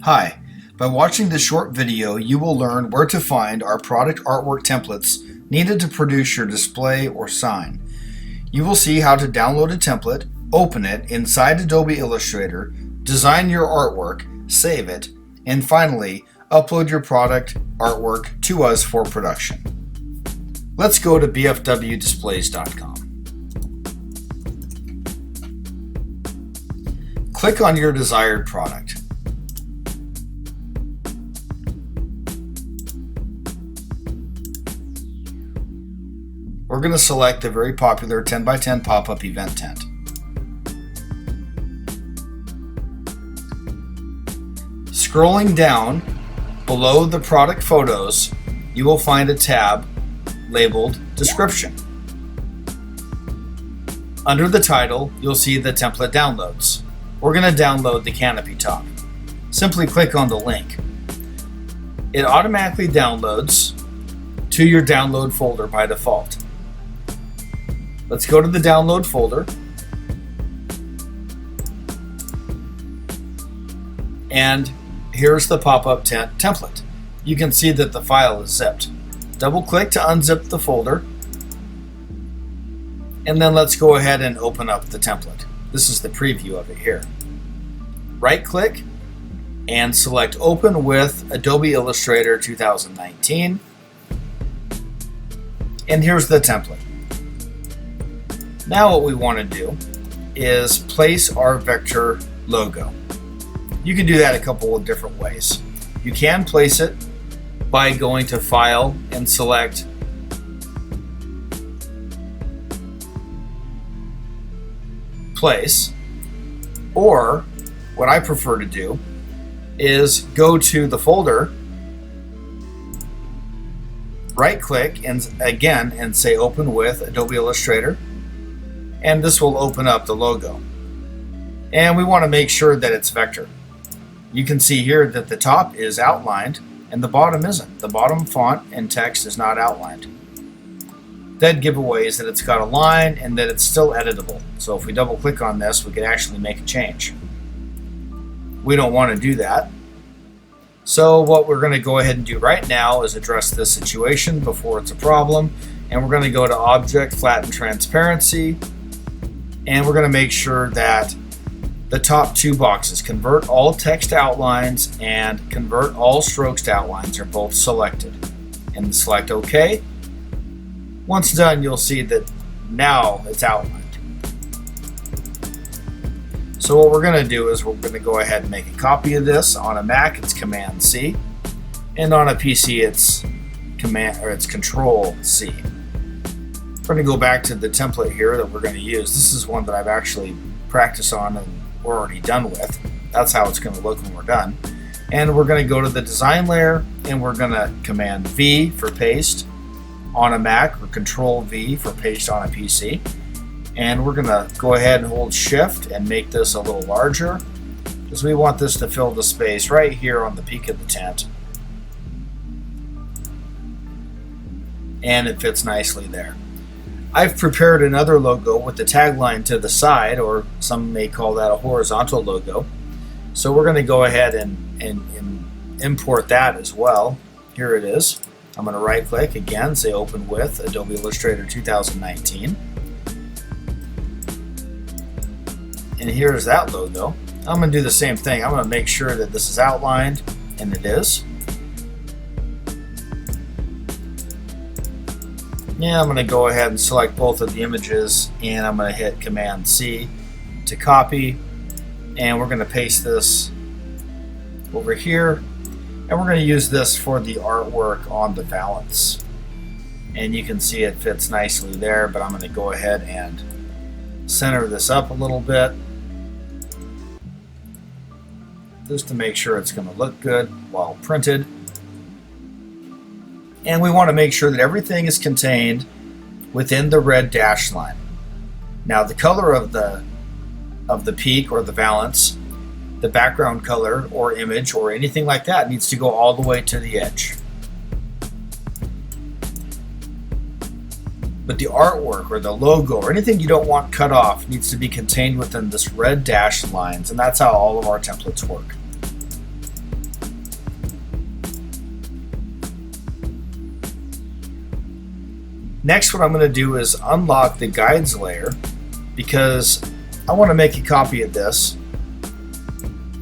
Hi, by watching this short video, you will learn where to find our product artwork templates needed to produce your display or sign. You will see how to download a template, open it inside Adobe Illustrator, design your artwork, save it, and finally, upload your product artwork to us for production. Let's go to bfwdisplays.com. Click on your desired product. We're going to select the very popular 10x10 pop-up event tent. Scrolling down below the product photos, you will find a tab labeled Description. Under the title, you'll see the template downloads. We're going to download the canopy top. Simply click on the link. It automatically downloads to your download folder by default. Let's go to the download folder and here's the pop-up tent template. You can see that the file is zipped. Double click to unzip the folder and then let's go ahead and open up the template. This is the preview of it here. Right click and select Open with Adobe Illustrator 2019 and here's the template. Now what we want to do is place our vector logo. You can do that a couple of different ways. You can place it by going to File and select Place, or what I prefer to do is go to the folder, right click and say Open with Adobe Illustrator, and this will open up the logo. And we want to make sure that it's vector. You can see here that the top is outlined and the bottom isn't. The bottom font and text is not outlined. Dead giveaway is that it's got a line and that it's still editable. So if we double click on this, we can actually make a change. We don't want to do that. So what we're going to go ahead and do right now is address this situation before it's a problem. And we're going to go to Object, Flatten Transparency, and we're going to make sure that the top two boxes, Convert All Text Outlines and Convert All Strokes to Outlines, are both selected. And select OK. Once done, you'll see that now it's outlined. So what we're going to do is we're going to go ahead and make a copy of this. On a Mac, it's Command C, and on a PC, it's Control C. We're going to go back to the template here that we're going to use. This is one that I've actually practiced on and we're already done with. That's how it's going to look when we're done. And we're going to go to the design layer and we're going to Command V for paste on a Mac or Control V for paste on a PC. And we're going to go ahead and hold Shift and make this a little larger because we want this to fill the space right here on the peak of the tent. And it fits nicely there. I've prepared another logo with the tagline to the side, or some may call that a horizontal logo. So we're going to go ahead and import that as well. Here it is. I'm going to right click again, say Open with Adobe Illustrator 2019. And here's that logo. I'm going to do the same thing. I'm going to make sure that this is outlined, and it is. Yeah, I'm going to go ahead and select both of the images and I'm going to hit Command C to copy, and we're going to paste this over here, and we're going to use this for the artwork on the valance. And you can see it fits nicely there, but I'm going to go ahead and center this up a little bit just to make sure it's going to look good while printed. And we want to make sure that everything is contained within the red dash line. Now the color of the peak or the valance, the background color or image or anything like that needs to go all the way to the edge. But the artwork or the logo or anything you don't want cut off needs to be contained within this red dashed lines, and that's how all of our templates work. Next, what I'm going to do is unlock the guides layer, because I want to make a copy of this,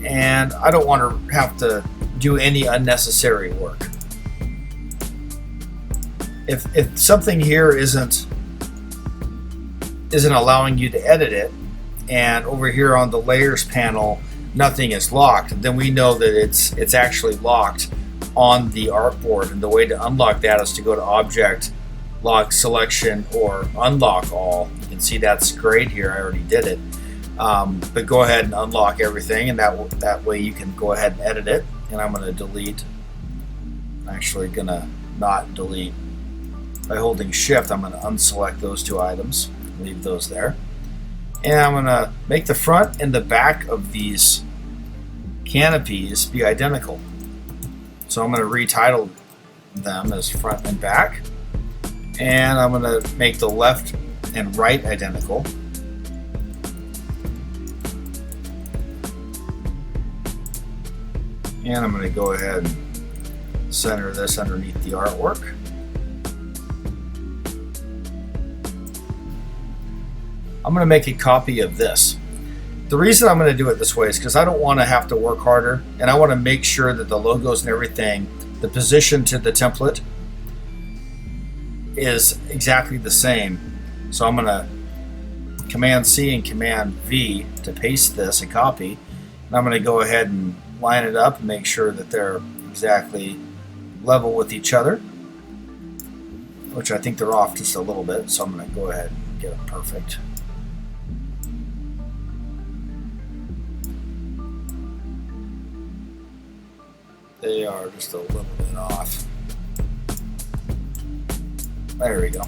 and I don't want to have to do any unnecessary work. If something here isn't allowing you to edit it, and over here on the layers panel nothing is locked, then we know that it's actually locked on the artboard. And the way to unlock that is to go to Object, Lock Selection, or Unlock All. You can see that's great here. I already did it. But go ahead and unlock everything, and that way you can go ahead and edit it. And I'm going to delete. I'm actually going to not delete. By holding Shift, I'm going to unselect those two items. Leave those there. And I'm going to make the front and the back of these canopies be identical. So I'm going to retitle them as front and back. And I'm going to make the left and right identical. And I'm going to go ahead and center this underneath the artwork. I'm going to make a copy of this. The reason I'm going to do it this way is because I don't want to have to work harder, and I want to make sure that the logos and everything, the position to the template, is exactly the same. So I'm going to Command C and Command V to paste this and copy. And I'm going to go ahead and line it up and make sure that they're exactly level with each other, which I think they're off just a little bit. So I'm going to go ahead and get them perfect. They are just a little bit off. There we go.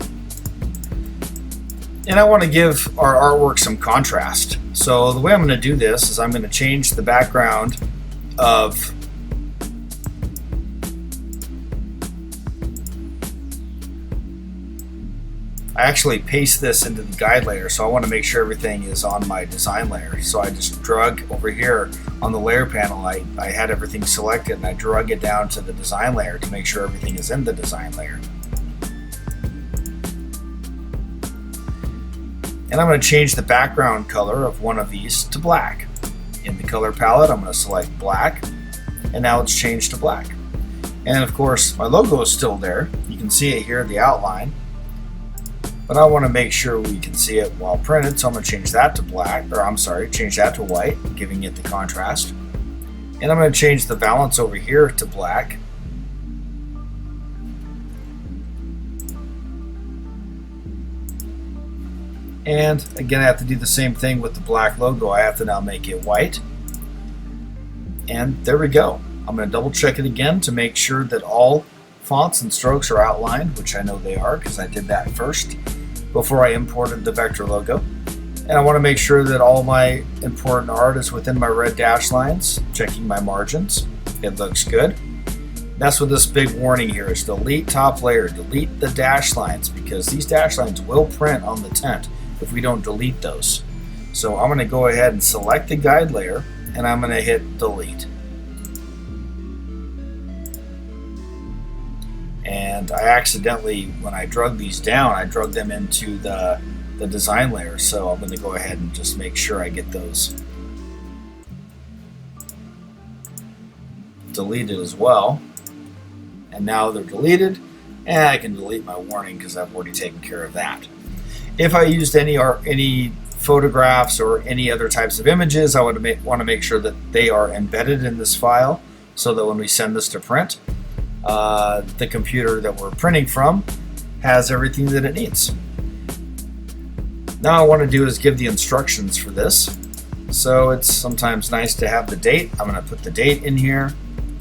And I want to give our artwork some contrast. So the way I'm going to do this is I'm going to change the background of I actually paste this into the guide layer, so I want to make sure everything is on my design layer. So I just drug over here on the layer panel, I had everything selected, and I drug it down to the design layer to make sure everything is in the design layer. And I'm going to change the background color of one of these to black. In the color palette, I'm going to select black, and now it's changed to black. And of course, my logo is still there. You can see it here, the outline. But I want to make sure we can see it while printed, so I'm going to change that to black, or I'm sorry, change that to white, giving it the contrast. And I'm going to change the balance over here to black. And again, I have to do the same thing with the black logo. I have to now make it white. And there we go. I'm going to double check it again to make sure that all fonts and strokes are outlined, which I know they are because I did that first before I imported the vector logo. And I want to make sure that all my important art is within my red dash lines, checking my margins. It looks good. That's what this big warning here is: delete top layer, delete the dash lines, because these dash lines will print on the tent if we don't delete those. So I'm going to go ahead and select the guide layer, and I'm going to hit delete. And I accidentally, when I drug these down, I drug them into the design layer. So I'm going to go ahead and just make sure I get those deleted as well. And now they're deleted, and I can delete my warning because I've already taken care of that. If I used any photographs or any other types of images, I would want to make sure that they are embedded in this file, so that when we send this to print, the computer that we're printing from has everything that it needs. Now, what I want to do is give the instructions for this. So it's sometimes nice to have the date. I'm going to put the date in here,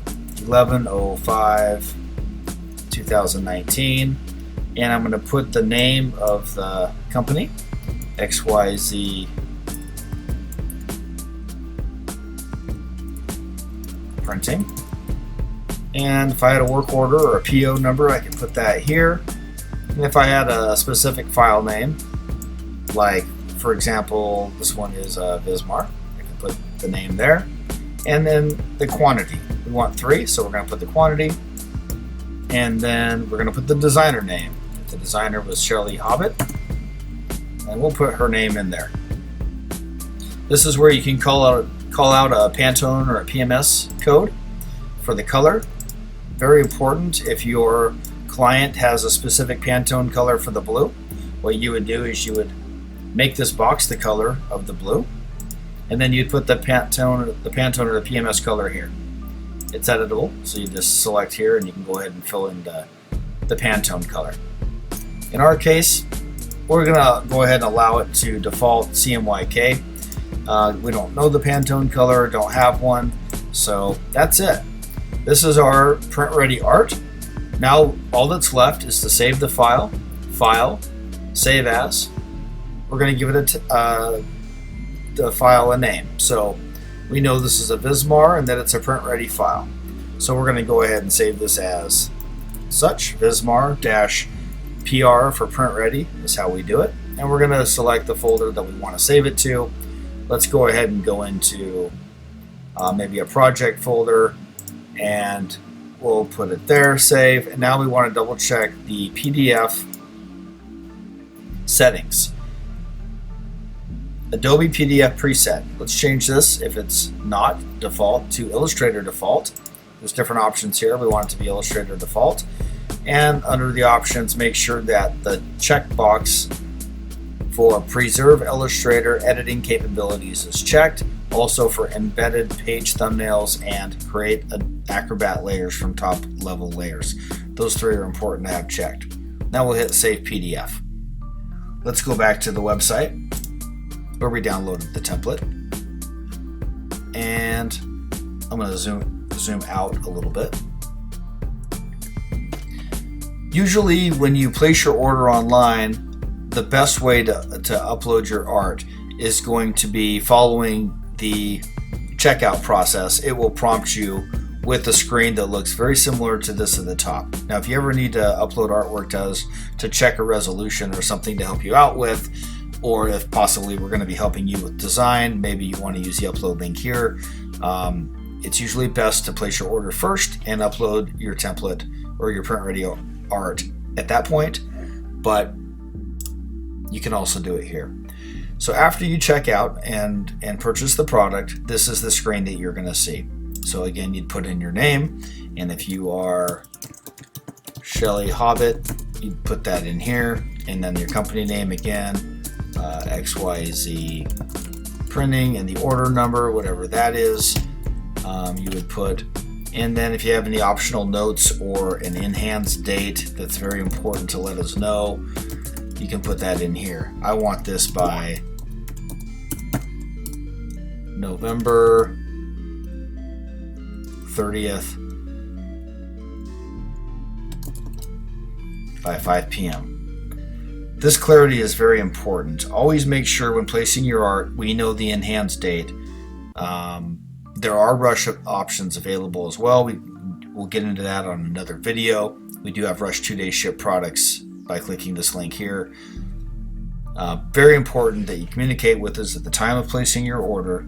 11/05/2019, and I'm going to put the name of the company, XYZ Printing. And if I had a work order or a PO number, I can put that here. And if I had a specific file name, like for example, this one is Vismar, I can put the name there. And then the quantity. We want 3, so we're going to put the quantity. And then we're going to put the designer name. If The designer was Shelley Hobbit, and we'll put her name in there. This is where you can call out a Pantone or a PMS code for the color. Very important. If your client has a specific Pantone color for the blue, what you would do is you would make this box the color of the blue, and then you'd put the Pantone or the PMS color here. It's editable, so you just select here and you can go ahead and fill in the Pantone color. In our case, we're gonna go ahead and allow it to default CMYK. We don't know the Pantone color, don't have one, so that's it. This is our print ready art. Now all that's left is to save the file, save as. We're going to give it the file a name. So we know this is a Vismar and that it's a print ready file. So we're going to go ahead and save this as such. Vismar-PR for print ready is how we do it. And we're going to select the folder that we want to save it to. Let's go ahead and go into maybe a project folder, and we'll put it there, save. And now we want to double check the PDF settings. Adobe PDF preset. Let's change this, if it's not default, to Illustrator default. There's different options here. We want it to be Illustrator default. And under the options, make sure that the checkbox for preserve Illustrator editing capabilities is checked. Also for embedded page thumbnails and create Acrobat layers from top level layers. Those three are important to have checked. Now we'll hit Save PDF. Let's go back to the website where we downloaded the template. And I'm going to zoom out a little bit. Usually when you place your order online, the best way to upload your art is going to be following the checkout process. It will prompt you with a screen that looks very similar to this at the top. Now, if you ever need to upload artwork to check a resolution or something to help you out with, or if possibly we're going to be helping you with design, maybe you want to use the upload link here. It's usually best to place your order first and upload your template or your print ready art at that point, but you can also do it here. So after you check out and purchase the product, this is the screen that you're going to see. So again, you'd put in your name, and if you are Shelley Hobbit, you'd put that in here, and then your company name again, XYZ Printing, and the order number, whatever that is, you would put. And then if you have any optional notes or an enhanced date, that's very important to let us know. You can put that in here. I want this by November 30th by 5 p.m. This clarity is very important. Always make sure when placing your art, we know the enhanced date. There are rush options available as well. We'll get into that on another video. We do have rush 2-day ship products by clicking this link here. Very important that you communicate with us at the time of placing your order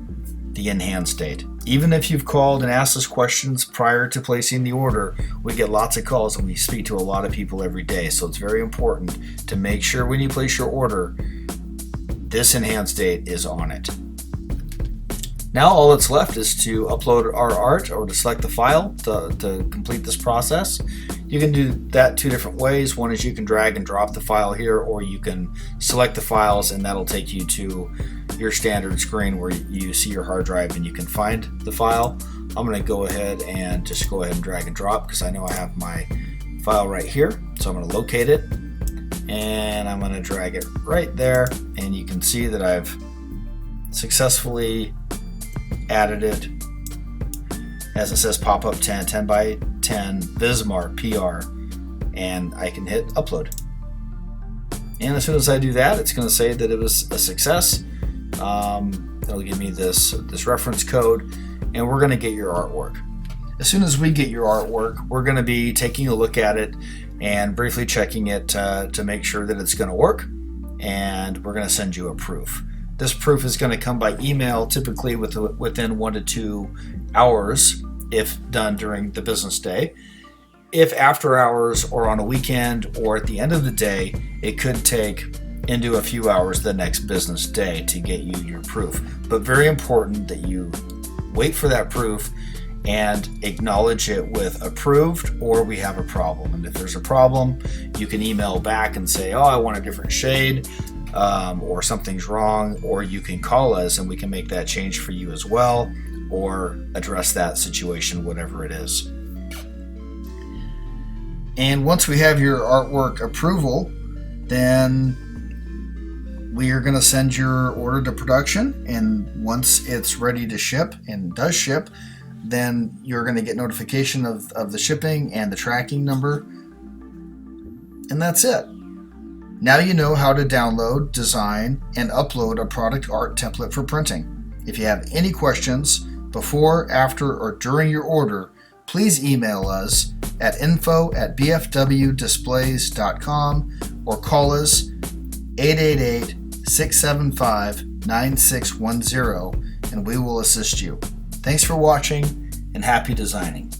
the enhanced date. Even if you've called and asked us questions prior to placing the order, we get lots of calls and we speak to a lot of people every day. So it's very important to make sure when you place your order, this enhanced date is on it. Now all that's left is to upload our art or to select the file to complete this process. You can do that two different ways. One is you can drag and drop the file here, or you can select the files and that'll take you to your standard screen where you see your hard drive and you can find the file. I'm going to go ahead and just go ahead and drag and drop because I know I have my file right here. So I'm going to locate it and I'm going to drag it right there, and you can see that I've successfully added it. As it says, pop up 10 by 10 Vismar PR, and I can hit upload. And as soon as I do that, it's going to say that it was a success. It'll give me this reference code, and we're going to get your artwork. As soon as we get your artwork, we're going to be taking a look at it and briefly checking it to make sure that it's going to work, and we're going to send you a proof. This proof is going to come by email, typically within 1 to 2 hours if done during the business day. if after hours or on a weekend or at the end of the day, it could take into a few hours the next business day to get you your proof. But very important that you wait for that proof and acknowledge it with approved or we have a problem. And if there's a problem, you can email back and say, oh, I want a different shade, or something's wrong, or you can call us and we can make that change for you as well, or address that situation, whatever it is. And once we have your artwork approval, then we are going to send your order to production. And once it's ready to ship and does ship, then you're going to get notification of the shipping and the tracking number. And that's it. Now you know how to download, design, and upload a product art template for printing. If you have any questions before, after, or during your order, please email us at info@bfwdisplays.com or call us 888-675-9610 and we will assist you. Thanks for watching and happy designing.